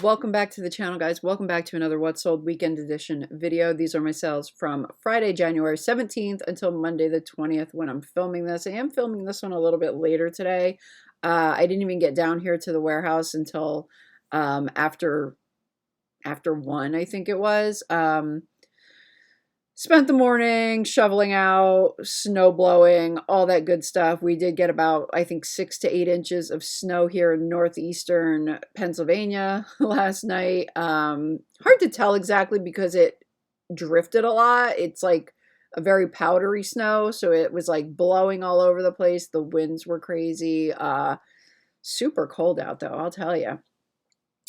Welcome back to the channel, guys. Welcome back to another What Sold Weekend Edition video. These are my sales from Friday, January 17th until Monday the 20th when I'm filming this. I am filming this one a little bit later today. I didn't even get down here to the warehouse until after 1, I think it was. Spent the morning shoveling out, snow blowing, all that good stuff. We did get about, I think, 6 to 8 inches of snow here in northeastern Pennsylvania last night. Hard to tell exactly because it drifted a lot. It's like a very powdery snow, so it was like blowing all over the place. The winds were crazy. Super cold out though, I'll tell you.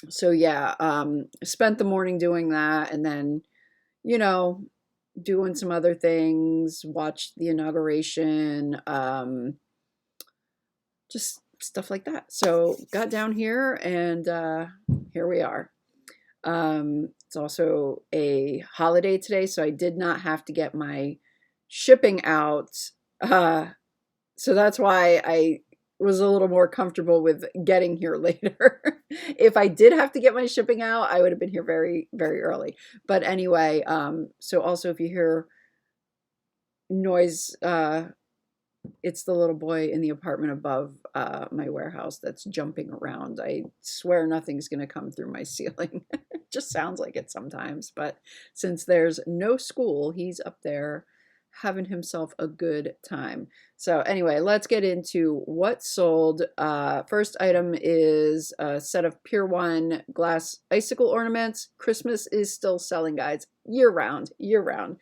So yeah, spent the morning doing that, and then, you know, doing some other things, watched the inauguration, just stuff like that. So got down here, and here we are. It's also a holiday today, so I did not have to get my shipping out. So that's why I was a little more comfortable with getting here later. If I did have to get my shipping out, I would have been here very, very early. But anyway, so also if you hear noise, it's the little boy in the apartment above my warehouse that's jumping around. I swear nothing's going to come through my ceiling. It just sounds like it sometimes. But since there's no school, he's up there having himself a good time. So anyway, let's get into what sold. First item is a set of Pier 1 glass icicle ornaments. Christmas is still selling, guys, year round, year round.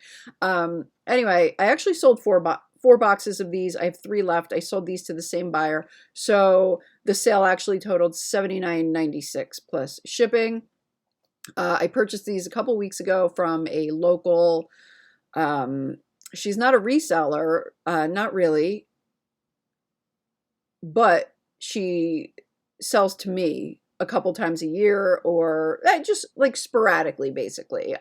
Anyway, I actually sold four boxes of these. I have 3 left. I sold these to the same buyer. So the sale actually totaled $79.96 plus shipping. I purchased these a couple weeks ago from a local, she's not a reseller, not really, but she sells to me a couple times a year, or just like sporadically, basically.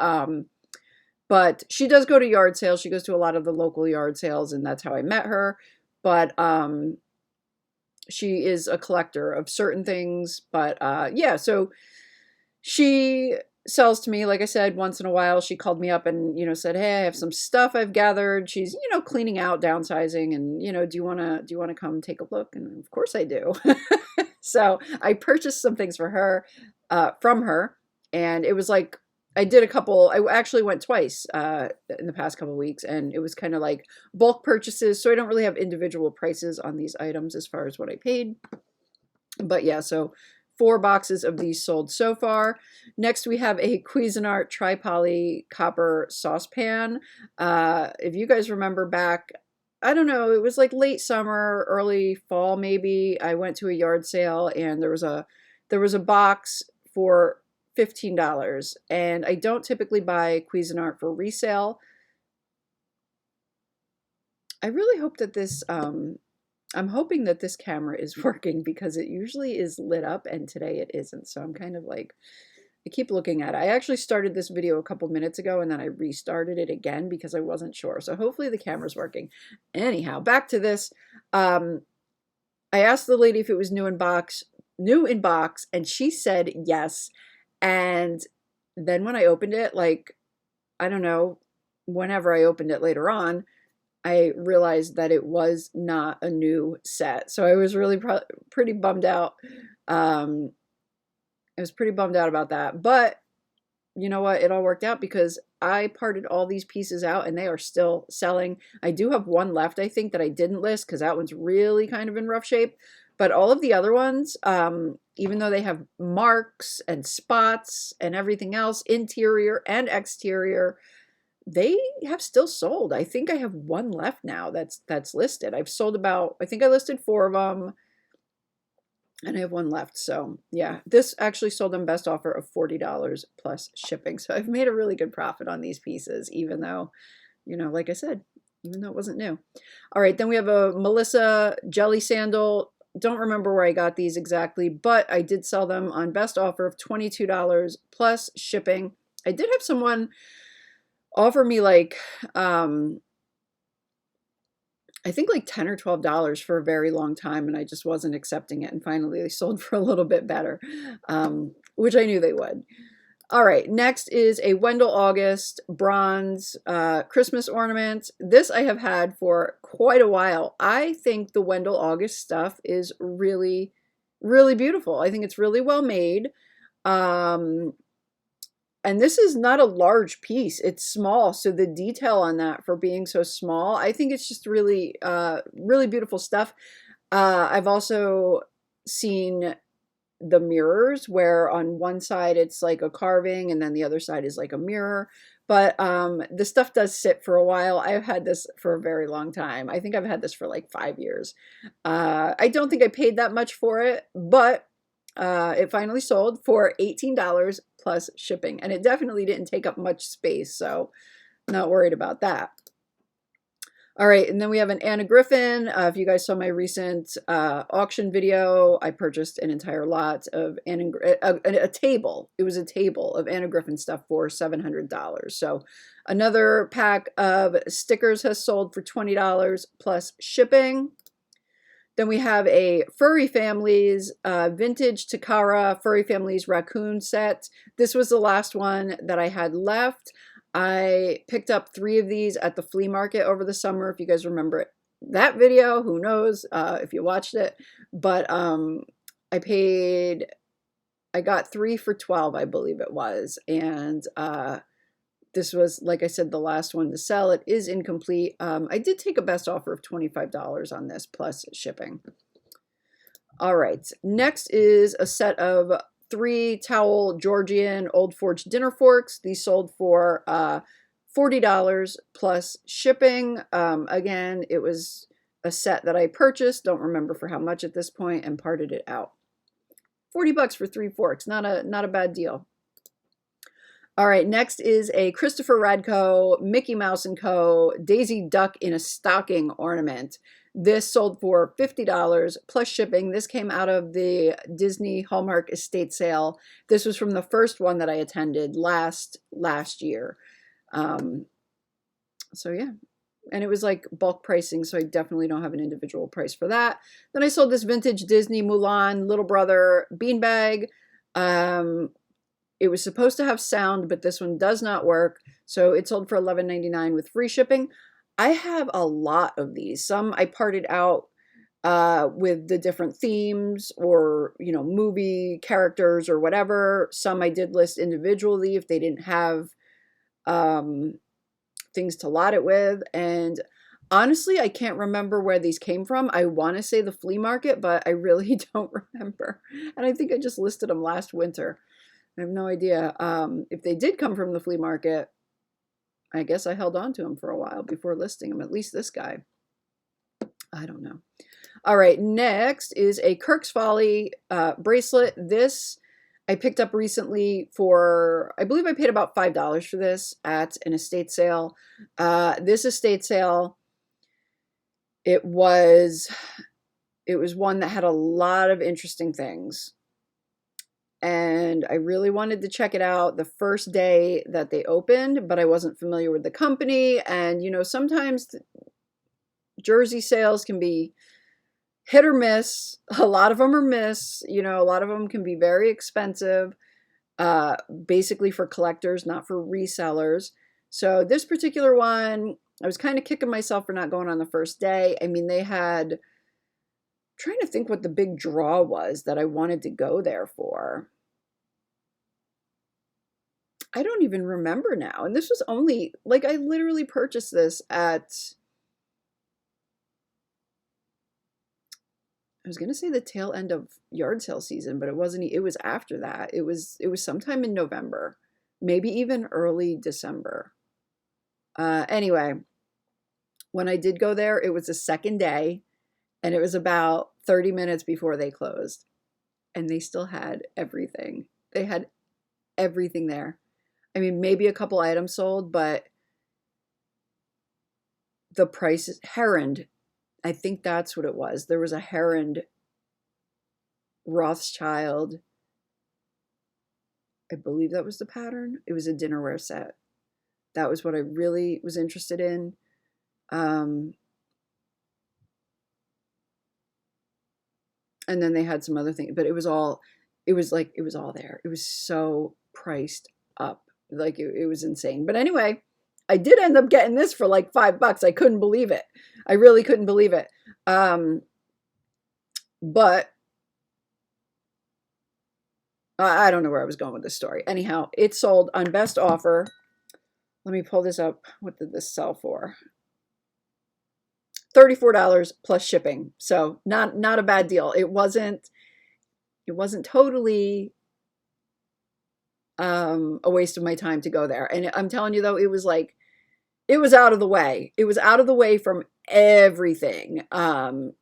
But she does go to yard sales. She goes to a lot of the local yard sales, and that's how I met her. But she is a collector of certain things. But yeah, so she sells to me, like I said, once in a while. She called me up and, said, hey, I have some stuff I've gathered. She's, cleaning out, downsizing, and, do you want to come take a look? And of course I do. So I purchased some things for her, from her, and it was like, I actually went twice in the past couple of weeks, and it was kind of like bulk purchases. So I don't really have individual prices on these items as far as what I paid. But yeah, so 4 boxes of these sold so far. Next, we have a Cuisinart tri-poly copper saucepan. If you guys remember back, I don't know, it was like late summer, early fall maybe. I went to a yard sale, and there was a box for $15. And I don't typically buy Cuisinart for resale. I really hope that this I'm hoping that this camera is working, because it usually is lit up and today it isn't. So I'm kind of like, I keep looking at it. I actually started this video a couple minutes ago, and then I restarted it again because I wasn't sure. So hopefully the camera's working. Anyhow, back to this. I asked the lady if it was new in box, and she said yes. And then when I opened it, like, I don't know, whenever I opened it later on, I realized that it was not a new set. So I was really pretty bummed out. I was pretty bummed out about that. But you know what? It all worked out because I parted all these pieces out, and they are still selling. I do have one left, I think, that I didn't list because that one's really kind of in rough shape. But all of the other ones, even though they have marks and spots and everything else, interior and exterior, they have still sold. I think I have one left now that's listed. I've sold about, I think I listed 4 of them, and I have one left. So yeah, this actually sold on best offer of $40 plus shipping. So I've made a really good profit on these pieces, even though, like I said, even though it wasn't new. All right, then we have a Melissa jelly sandal. Don't remember where I got these exactly, but I did sell them on best offer of $22 plus shipping. I did have someone offer me like, I I think like 10 or $12 for a very long time, and I just wasn't accepting it. And finally, they sold for a little bit better, which I knew they would. All right, next is a Wendell August bronze Christmas ornament. This I have had for quite a while. I think the Wendell August stuff is really, really beautiful. I think it's really well made. And this is not a large piece. It's small. So the detail on that for being so small, I think it's just really, really beautiful stuff. I've also seen the mirrors where on one side it's like a carving and then the other side is like a mirror. But the stuff does sit for a while. I've had this for a very long time. I think I've had this for like 5 years. I don't think I paid that much for it, but it finally sold for $18 plus shipping, and it definitely didn't take up much space, so not worried about that. All right, and then we have an Anna Griffin. If you guys saw my recent auction video, I purchased an entire lot of a table. It was a table of Anna Griffin stuff for $700. So another pack of stickers has sold for $20 plus shipping. Then we have a Furry Families vintage Takara Furry Families raccoon set. This was the last one that I had left. I picked up 3 of these at the flea market over the summer. If you guys remember that video, who knows if you watched it. But I got 3 for $12, I believe it was. And this was, like I said, the last one to sell. It is incomplete. I did take a best offer of $25 on this plus shipping. All right, next is a set of 3 towel Georgian Old Forge dinner forks. These sold for $40 plus shipping. Again, it was a set that I purchased, don't remember for how much at this point, and parted it out. 40 bucks for 3 forks, not a bad deal. All right, next is a Christopher Radko, Mickey Mouse & Co. Daisy Duck in a stocking ornament. This sold for $50 plus shipping. This came out of the Disney Hallmark estate sale. This was from the first one that I attended last year. So yeah, and it was like bulk pricing, so I definitely don't have an individual price for that. Then I sold this vintage Disney Mulan Little Brother beanbag. It was supposed to have sound, but this one does not work. So it sold for $11.99 with free shipping. I have a lot of these. Some I parted out with the different themes or, you know, movie characters or whatever. Some I did list individually if they didn't have things to lot it with. And honestly, I can't remember where these came from. I want to say the flea market, but I really don't remember. And I think I just listed them last winter. I have no idea. If they did come from the flea market, I guess I held on to them for a while before listing them, at least this guy. I don't know. All right, next is a Kirk's Folly bracelet. This I picked up recently for, I believe I paid about $5 for this at an estate sale. This estate sale, it was one that had a lot of interesting things. And I really wanted to check it out the first day that they opened, but I wasn't familiar with the company. And, you know, sometimes Jersey sales can be hit or miss. A lot of them are miss. You know, a lot of them can be very expensive, basically for collectors, not for resellers. So this particular one, I was kind of kicking myself for not going on the first day. I mean, they had... trying to think what the big draw was that I wanted to go there for. I don't even remember now. And this was only, like, I literally purchased this at, I was going to say the tail end of yard sale season, but it wasn't, it was after that. It was sometime in November, maybe even early December. Anyway, when I did go there, it was the second day. And it was about 30 minutes before they closed. And they still had everything. They had everything there. I mean, maybe a couple items sold, but the price is Heron. I think that's what it was. There was a Heron Rothschild. I believe that was the pattern. It was a dinnerware set. That was what I really was interested in. And then they had some other things, but it was all there. It was so priced up. Like it was insane. But anyway, I did end up getting this for like $5. I couldn't believe it. I really couldn't believe it. But I don't know where I was going with this story. Anyhow, it sold on best offer. Let me pull this up. What did this sell for? $34 plus shipping. So not a bad deal. It wasn't totally a waste of my time to go there. And I'm telling you though, it was out of the way. It was out of the way from everything. And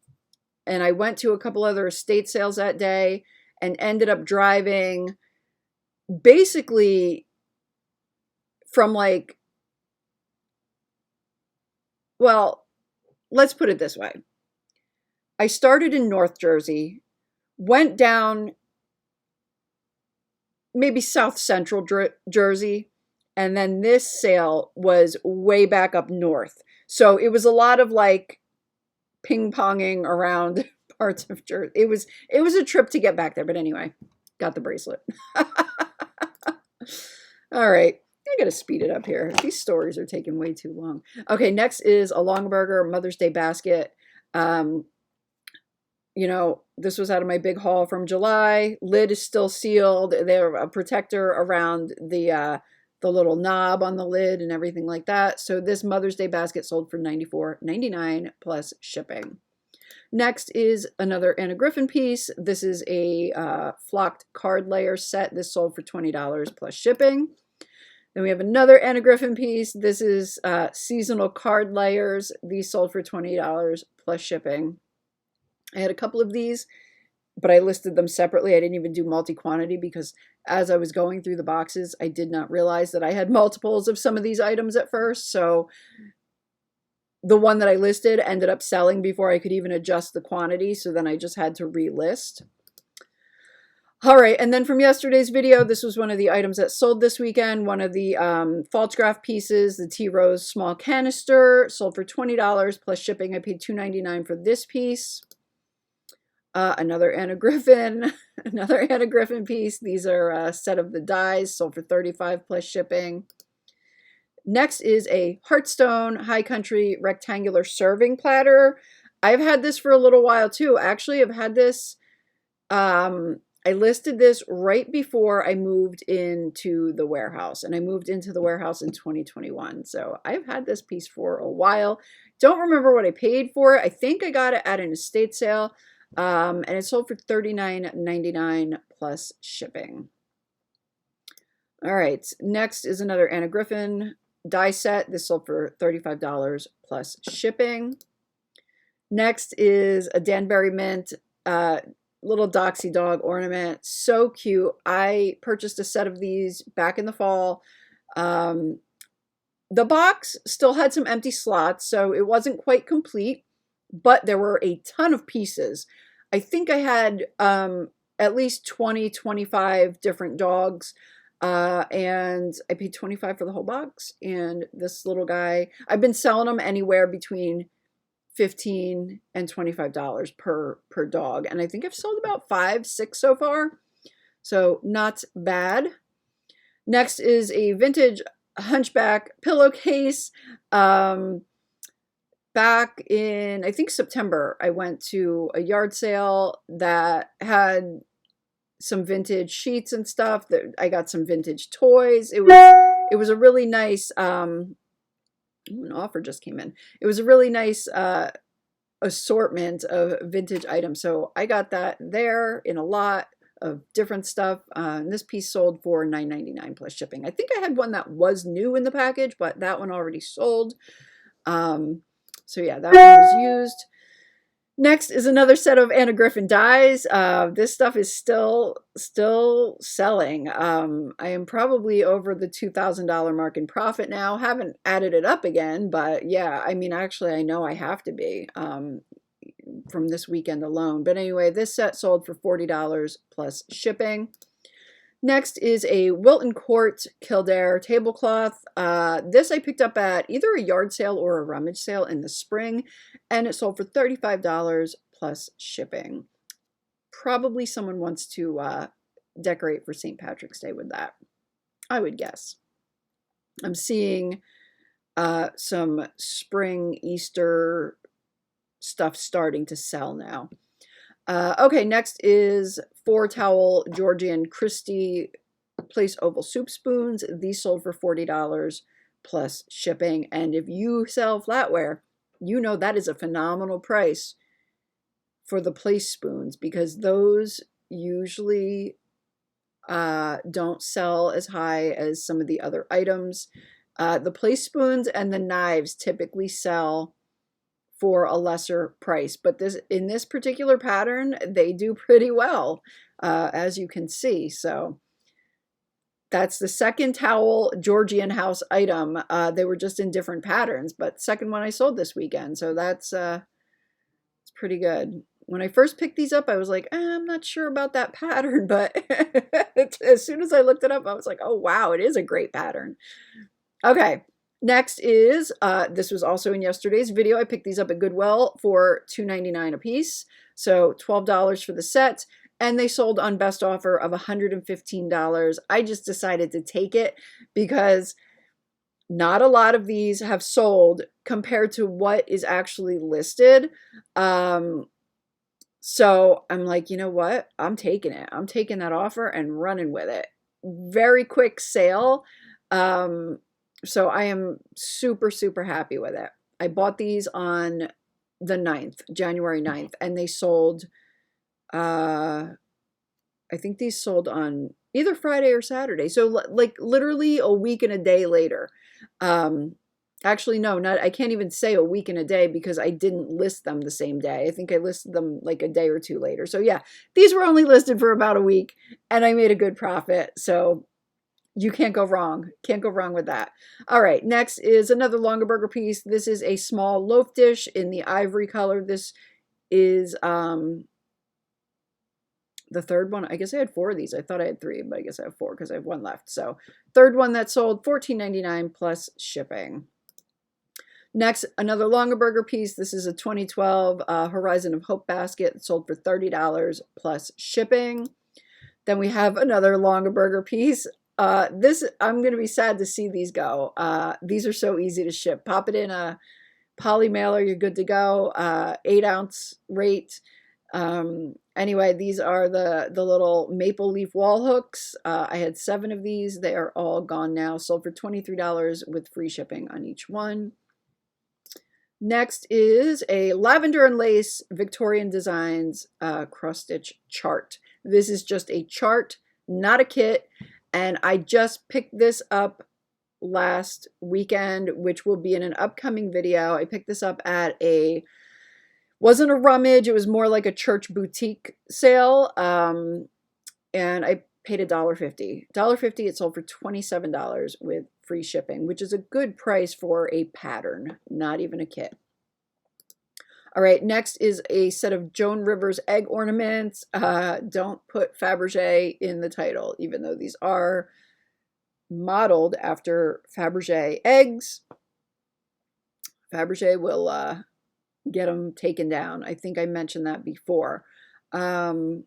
I went to a couple other estate sales that day and ended up driving basically from like, well, let's put it this way. I started in North Jersey, went down maybe South Central Jersey, and then this sale was way back up north. So it was a lot of like ping-ponging around parts of Jersey. It was a trip to get back there, but anyway, got the bracelet. All right. I gotta speed it up here. These stories are taking way too long. Okay, next is a Longburger Mother's Day basket. You know, this was out of my big haul from July. Lid is still sealed. They're a protector around the little knob on the lid and everything like that. So this Mother's Day basket sold for $94.99 plus shipping. Next is another Anna Griffin piece. This is a flocked card layer set. This sold for $20 plus shipping. Then we have another Anna Griffin piece. This is seasonal card layers. These sold for $20 plus shipping. I had a couple of these, but I listed them separately. I didn't even do multi-quantity because as I was going through the boxes, I did not realize that I had multiples of some of these items at first. So the one that I listed ended up selling before I could even adjust the quantity. So then I just had to relist. All right, and then from yesterday's video, this was one of the items that sold this weekend. One of the false graph pieces, the Tea Rose small canister, sold for $20 plus shipping. I paid $2.99 for this piece. Another Anna Griffin piece. These are a set of the dies, sold for $35 plus shipping. Next is a Hearthstone High Country rectangular serving platter. I've had this for a little while too. Actually, I've had this. I listed this right before I moved into the warehouse, and I moved into the warehouse in 2021. So I've had this piece for a while. Don't remember what I paid for it. I think I got it at an estate sale, and it sold for $39.99 plus shipping. All right, next is another Anna Griffin die set. This sold for $35 plus shipping. Next is a Danbury Mint little Doxy dog ornament. So cute. I purchased a set of these back in the fall. The box still had some empty slots, so it wasn't quite complete, but there were a ton of pieces. I think I had at least 20, 25 different dogs, and I paid $25 for the whole box. And this little guy, I've been selling them anywhere between $15 and $25 per dog. And I think I've sold about 5, 6 so far. So not bad. Next is a vintage hunchback pillowcase. Back in, I think September, I went to a yard sale that had some vintage sheets and stuff. That I got some vintage toys. It was a really nice an offer just came in. It was a really nice assortment of vintage items. So I got that there in a lot of different stuff. And this piece sold for $9.99 plus shipping. I think I had one that was new in the package, but that one already sold. So yeah, that one was used. Next is another set of Anna Griffin dies. This stuff is still selling. I am probably over the $2,000 mark in profit now. Haven't added it up again, but yeah, I mean, actually, I know I have to be from this weekend alone. But anyway, this set sold for $40 plus shipping. Next is a Wilton Court Kildare tablecloth. This I picked up at either a yard sale or a rummage sale in the spring, and it sold for $35 plus shipping. probably someone wants to decorate for St. Patrick's Day with that, I would guess. I'm seeing some spring Easter stuff starting to sell now. Okay, next is 4-towel Georgian Christie Place Oval Soup Spoons. These sold for $40 plus shipping. And if you sell flatware, you know that is a phenomenal price for the place spoons, because those usually don't sell as high as some of the other items. The place spoons and the knives typically sell for a lesser price, but in this particular pattern, they do pretty well, as you can see. So that's the second towel Georgian house item. They were just in different patterns, but second one I sold this weekend. So that's it's pretty good. When I first picked these up, I was like, I'm not sure about that pattern, but as soon as I looked it up, I was like, oh, wow, it is a great pattern. Okay, next is, this was also in yesterday's video. I picked these up at Goodwill for $2.99 a piece, so $12 for the set. And they sold on best offer of $115. I just decided to take it because not a lot of these have sold compared to what is actually listed. So I'm like, you know what? I'm taking it. I'm taking that offer and running with it. Very quick sale. So I am super, super happy with it. I bought these on the 9th, January 9th, and they sold, I think these sold on either Friday or Saturday. So like literally a week and a day later. Actually, no, I can't even say a week and a day because I didn't list them the same day. I think I listed them like a day or two later. So yeah, these were only listed for about a week and I made a good profit. So you can't go wrong. Can't go wrong with that. All right, next is another Longaberger piece. This is a small loaf dish in the ivory color. This is the third one. I guess I had 4 of these. I thought I had 3, but I guess I have 4 because I have 1 left. So third one that sold, $14.99 plus shipping. Next, another Longaberger piece. This is a 2012 Horizon of Hope basket. It sold for $30 plus shipping. Then we have another Longaberger piece. This, I'm going to be sad to see these go. These are so easy to ship. Pop it in a poly mailer, you're good to go. 8-ounce rate. Anyway, these are the little maple leaf wall hooks. I had 7 of these. They are all gone now. Sold for $23 with free shipping on each one. Next is a lavender and lace Victorian Designs cross stitch chart. This is just a chart, not a kit. And I just picked this up last weekend, which will be in an upcoming video. I picked this up at wasn't a rummage, it was more like a church boutique sale. And I paid $1.50. $1.50, it sold for $27 with free shipping, which is a good price for a pattern, not even a kit. All right, next is a set of Joan Rivers egg ornaments. Don't put Fabergé in the title, even though these are modeled after Fabergé eggs. Fabergé will get them taken down. I think I mentioned that before. Because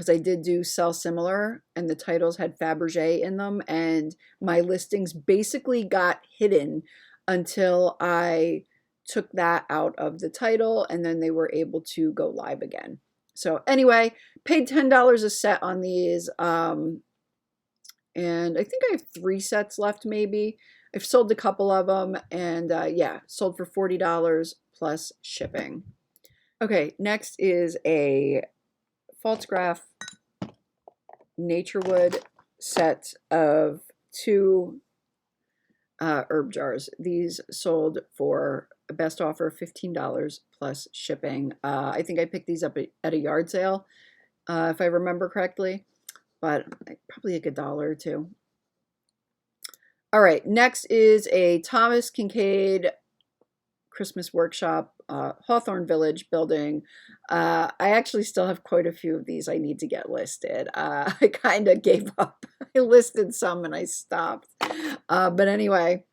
I did do Sell Similar, and the titles had Fabergé in them, and my listings basically got hidden until I took that out of the title, and then they were able to go live again. So anyway, paid $10 a set on these, and I think I have 3 sets left maybe. I've sold a couple of them, and yeah, sold for $40 plus shipping. Okay, next is a Falstaff Naturewood set of 2 herb jars. These sold for a best offer of $15 plus shipping. I think I picked these up at a yard sale, if I remember correctly, but probably like $1 or $2. All right, next is a Thomas Kincaid Christmas Workshop, Hawthorne Village building. I actually still have quite a few of these I need to get listed. I kind of gave up. I listed some and I stopped. But anyway,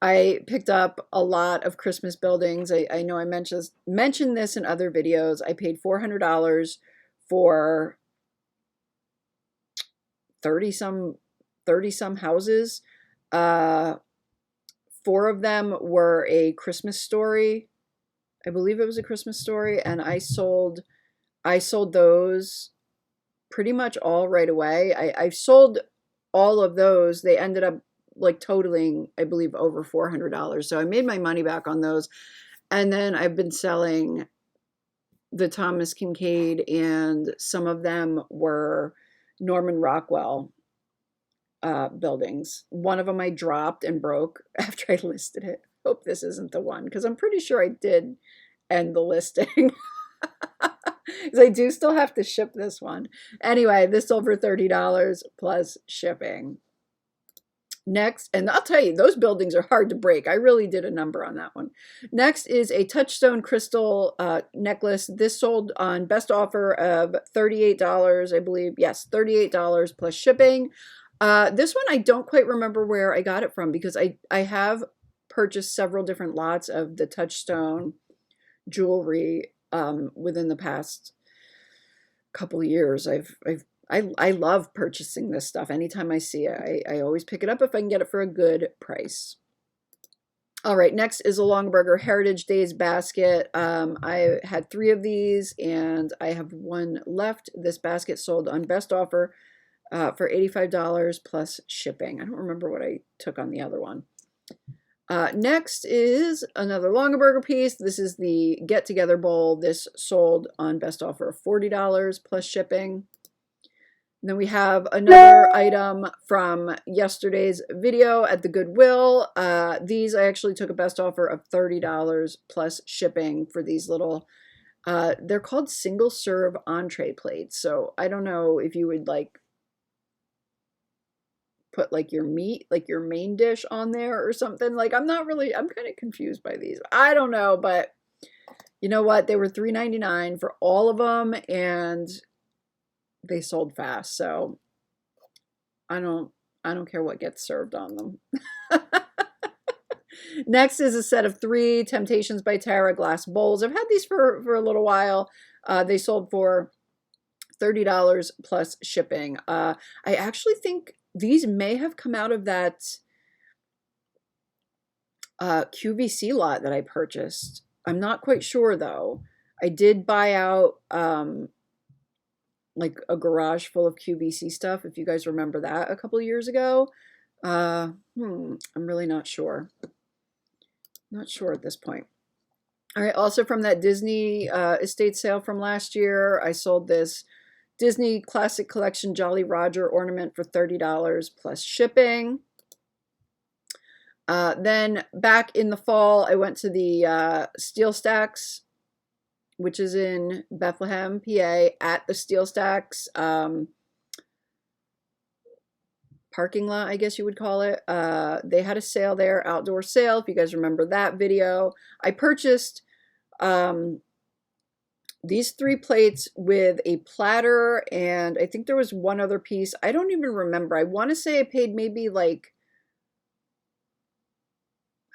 I picked up a lot of Christmas buildings. I know I mentioned this in other videos. I paid $400 for 30 some houses. 4 of them were a Christmas Story. I believe it was a Christmas Story, and I sold those pretty much all right away. I sold all of those. They ended up like totaling, I believe, over $400. So I made my money back on those. And then I've been selling the Thomas Kincaid, and some of them were Norman Rockwell buildings. One of them I dropped and broke after I listed it. Hope this isn't the one, because I'm pretty sure I did end the listing. Because I do still have to ship this one. Anyway, this sold for $30 plus shipping. Next, and I'll tell you, those buildings are hard to break. I really did a number on that one. Next is a touchstone crystal necklace. This sold on best offer of $38, I believe. Yes, $38 plus shipping. This one I don't quite remember where I got it from, because I have purchased several different lots of the touchstone jewelry within the past couple of years. I love purchasing this stuff. Anytime I see it, I always pick it up if I can get it for a good price. All right, next is a Longburger Heritage Days basket. I had 3 of these, and I have 1 left. This basket sold on best offer for $85 plus shipping. I don't remember what I took on the other one. Next is another Longaberger piece. This is the Get Together bowl. This sold on best offer of $40 plus shipping. And then we have another item from yesterday's video at the Goodwill. These I actually took a best offer of $30 plus shipping for these little, they're called single serve entree plates. So I don't know if you would like put like your meat, like your main dish on there or something. Like I'm kind of confused by these. I don't know, but you know what? They were $3.99 for all of them, and they sold fast. So I don't care what gets served on them. Next is a set of 3 Temptations by Tara glass bowls. I've had these for a little while. They sold for $30 plus shipping. I actually think these may have come out of that QVC lot that I purchased. I'm not quite sure though. I did buy out like a garage full of QVC stuff, if you guys remember that a couple of years ago. I'm really not sure. Not sure at this point. All right, also from that Disney estate sale from last year, I sold this Disney Classic Collection Jolly Roger ornament for $30 plus shipping. Then back in the fall, I went to the Steel Stacks, which is in Bethlehem, PA, at the Steel Stacks parking lot, I guess you would call it. They had a sale there, outdoor sale, if you guys remember that video. I purchased these 3 plates with a platter, and I think there was one other piece. I don't even remember. I want to say I paid maybe like,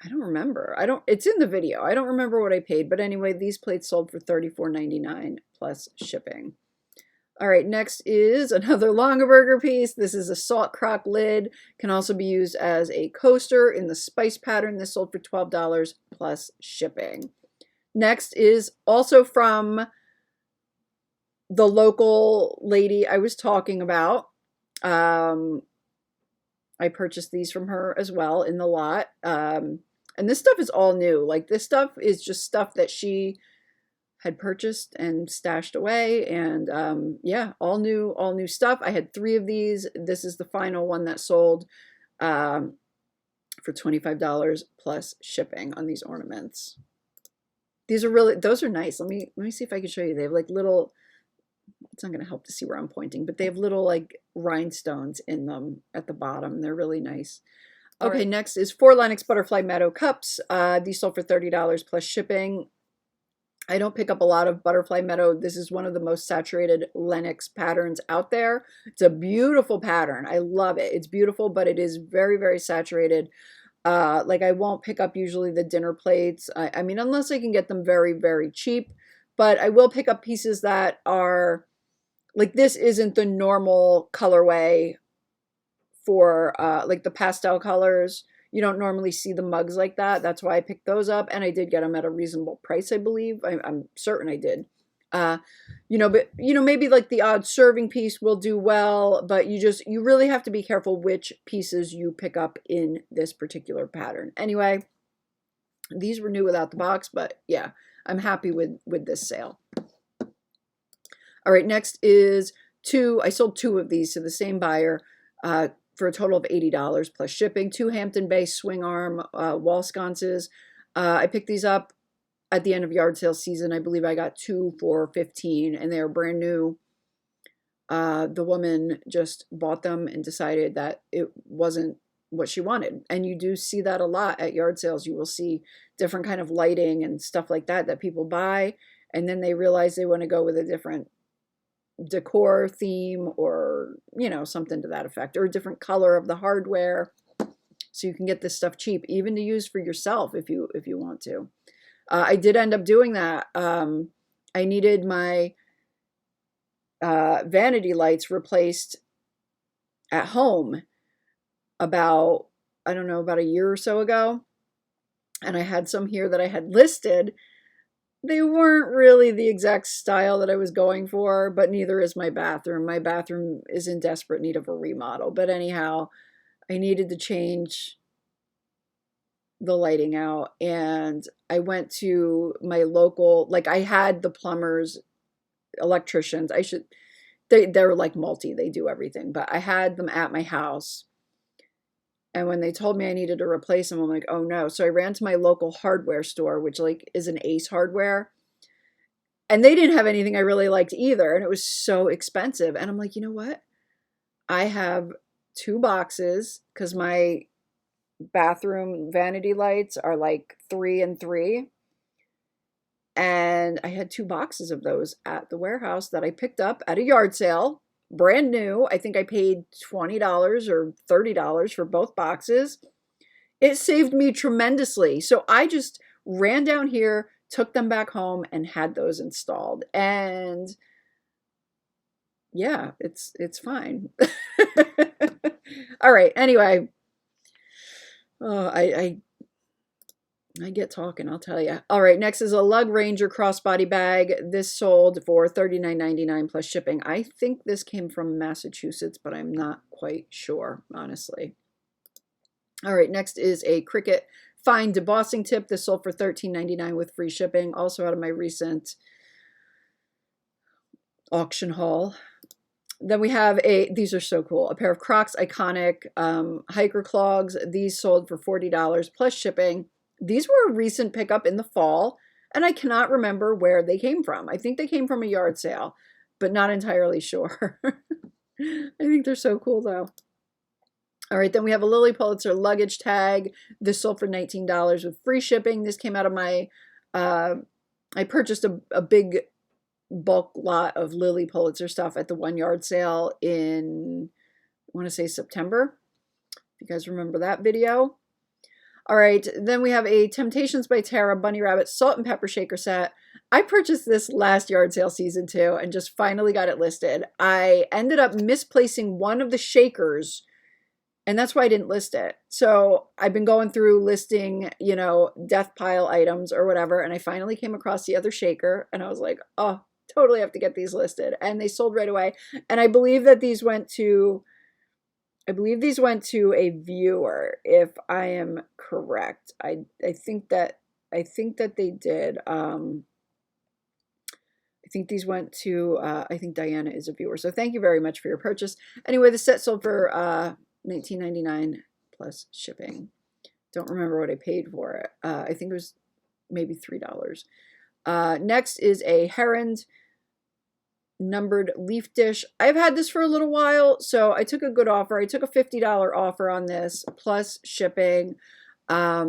I don't remember. It's in the video. I don't remember what I paid, but anyway, these plates sold for $34.99 plus shipping. All right, next is another Longaberger piece. This is a salt crock lid. Can also be used as a coaster in the spice pattern. This sold for $12 plus shipping. Next is also from the local lady I was talking about. I purchased these from her as well in the lot. And this stuff is all new. Like this stuff is just stuff that she had purchased and stashed away. And yeah, all new stuff. I had 3 of these. This is the final one that sold for $25 plus shipping on these ornaments. These are those are nice. Let me see if I can show you. They have like little, it's not going to help to see where I'm pointing, but they have little like rhinestones in them at the bottom. They're really nice. Okay, right. Next is 4 Lennox Butterfly Meadow cups. These sold for $30 plus shipping. I don't pick up a lot of Butterfly Meadow. This is one of the most saturated Lennox patterns out there. It's a beautiful pattern. I love it. It's beautiful, but it is very, very saturated. Like I won't pick up usually the dinner plates. I mean, unless I can get them very, very cheap, but I will pick up pieces that are like, this isn't the normal colorway for like the pastel colors. You don't normally see the mugs like that. That's why I picked those up, and I did get them at a reasonable price, I believe. I'm certain I did. Uh, but maybe like the odd serving piece will do well, but you really have to be careful which pieces you pick up in this particular pattern. Anyway, these were new without the box, but yeah, I'm happy with this sale. All right, next is I sold 2 of these to the same buyer for a total of $80 plus shipping. 2 Hampton Bay swing arm wall sconces. I picked these up at the end of yard sale season. I believe I got 2 for $15, and they are brand new. The woman just bought them and decided that it wasn't what she wanted. And you do see that a lot at yard sales. You will see different kind of lighting and stuff like that people buy, and then they realize they want to go with a different decor theme, or something to that effect, or a different color of the hardware, so you can get this stuff cheap, even to use for yourself if you want to. I did end up doing that. I needed my vanity lights replaced at home about a year or so ago, and I had some here that I had listed. They weren't really the exact style that I was going for, but neither is my bathroom. My bathroom is in desperate need of a remodel. But anyhow, I needed to change the lighting out, and I went to my local, like I had the plumbers, electricians. They're like multi, they do everything, but I had them at my house. And when they told me I needed to replace them, I'm like, oh no. So I ran to my local hardware store, which like is an Ace Hardware. And they didn't have anything I really liked either. And it was so expensive. And I'm like, you know what? I have 2 boxes, because my bathroom vanity lights are like 3 and 3. And I had 2 boxes of those at the warehouse that I picked up at a yard sale. Brand new. I think I paid $20 or $30 for both boxes. It saved me tremendously. So I just ran down here, took them back home, and had those installed. And yeah, it's fine. All right. Anyway, I get talking, I'll tell you. All right, next is a Lug Ranger crossbody bag. This sold for $39.99 plus shipping. I think this came from Massachusetts, but I'm not quite sure, honestly. All right, next is a Cricut fine debossing tip. This sold for $13.99 with free shipping, also out of my recent auction haul. Then we have these are so cool, a pair of Crocs Iconic hiker clogs. These sold for $40 plus shipping. These were a recent pickup in the fall, and I cannot remember where they came from. I think they came from a yard sale, but not entirely sure. I think they're so cool, though. All right, then we have a Lily Pulitzer luggage tag. This sold for $19 with free shipping. This came out of my, I purchased a big bulk lot of Lily Pulitzer stuff at the 1 yard sale in, I want to say September. If you guys remember that video. All right, then we have a Temptations by Tara Bunny Rabbit salt and pepper shaker set. I purchased this last yard sale season too, and just finally got it listed. I ended up misplacing one of the shakers, and that's why I didn't list it. So I've been going through listing, death pile items or whatever, and I finally came across the other shaker, and I was like, oh, totally have to get these listed. And they sold right away. And I believe that these went to a viewer, if I am correct. I think that they did. I think these went to, I think Diana is a viewer. So thank you very much for your purchase. Anyway, the set sold for $19.99 plus shipping. Don't remember what I paid for it. I think it was maybe $3. Next is a Herond numbered leaf dish. I've had this for a little while, so I took a good offer. I took a $50 offer on this plus shipping. I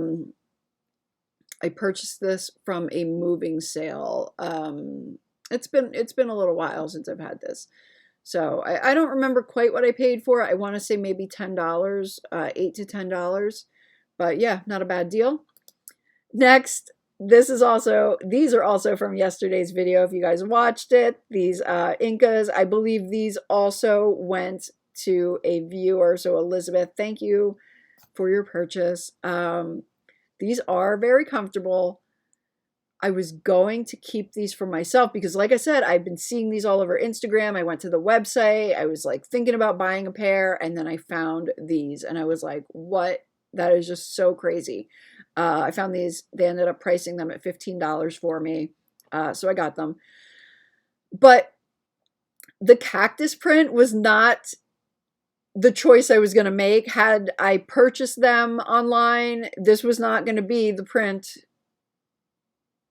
purchased this from a moving sale. It's been a little while since I've had this, so I don't remember quite what I paid for it. I want to say maybe $10, $8 to $10, But yeah, not a bad deal. Next, these are also from yesterday's video if you guys watched it. These Incas, I believe these also went to a viewer. So Elizabeth, thank you for your purchase. These are very comfortable. I was going to keep these for myself because, like I said, I've been seeing these all over Instagram. I went to the website. I was like thinking about buying a pair, and then I found these and I was like, what? That is just so crazy. I found these. They ended up pricing them at $15 for me. So I got them. But the cactus print was not the choice I was going to make. Had I purchased them online, this was not going to be the print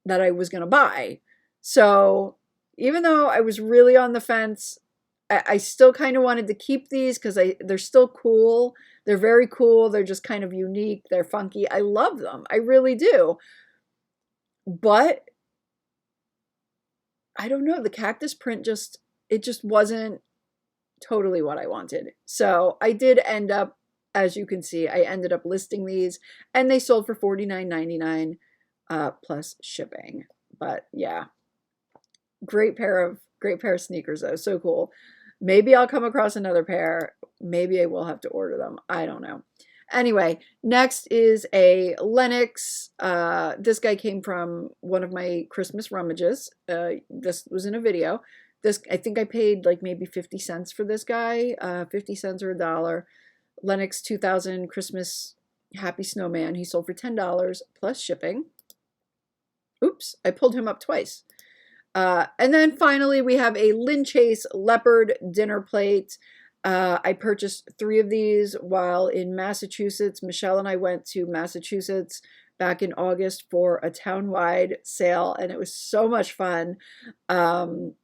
that I was going to buy. So even though I was really on the fence, I still kind of wanted to keep these because they're still cool. They're very cool. They're just kind of unique. They're funky. I love them. I really do. But I don't know. The cactus print it just wasn't totally what I wanted. So I did end up, as you can see, I ended up listing these and they sold for $49.99 plus shipping. But yeah, great pair of sneakers though. So cool. Maybe I'll come across another pair. Maybe I will have to order them. I don't know. Anyway, next is a Lennox. This guy came from one of my Christmas rummages. This was in a video. I think I paid like maybe 50 cents for this guy, 50 cents or $1. Lennox 2000 Christmas Happy Snowman. He sold for $10 plus shipping. Oops, I pulled him up twice. And then finally, we have a Lynn Chase leopard dinner plate. I purchased 3 of these while in Massachusetts. Michelle and I went to Massachusetts back in August for a town-wide sale, and it was so much fun. And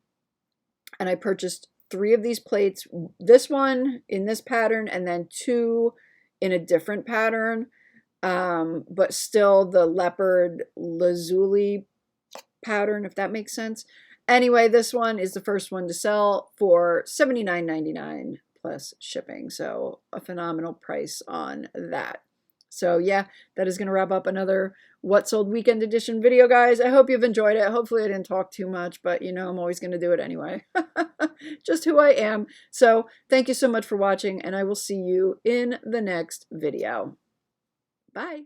I purchased 3 of these plates. This one in this pattern, and then 2 in a different pattern. But still the leopard lazuli pattern, if that makes sense. Anyway, this one is the first one to sell for $79.99 plus shipping. So a phenomenal price on that. So yeah, that is going to wrap up another What Sold Weekend Edition video, guys. I hope you've enjoyed it. Hopefully I didn't talk too much, but you know, I'm always going to do it anyway. Just who I am. So thank you so much for watching, and I will see you in the next video. Bye.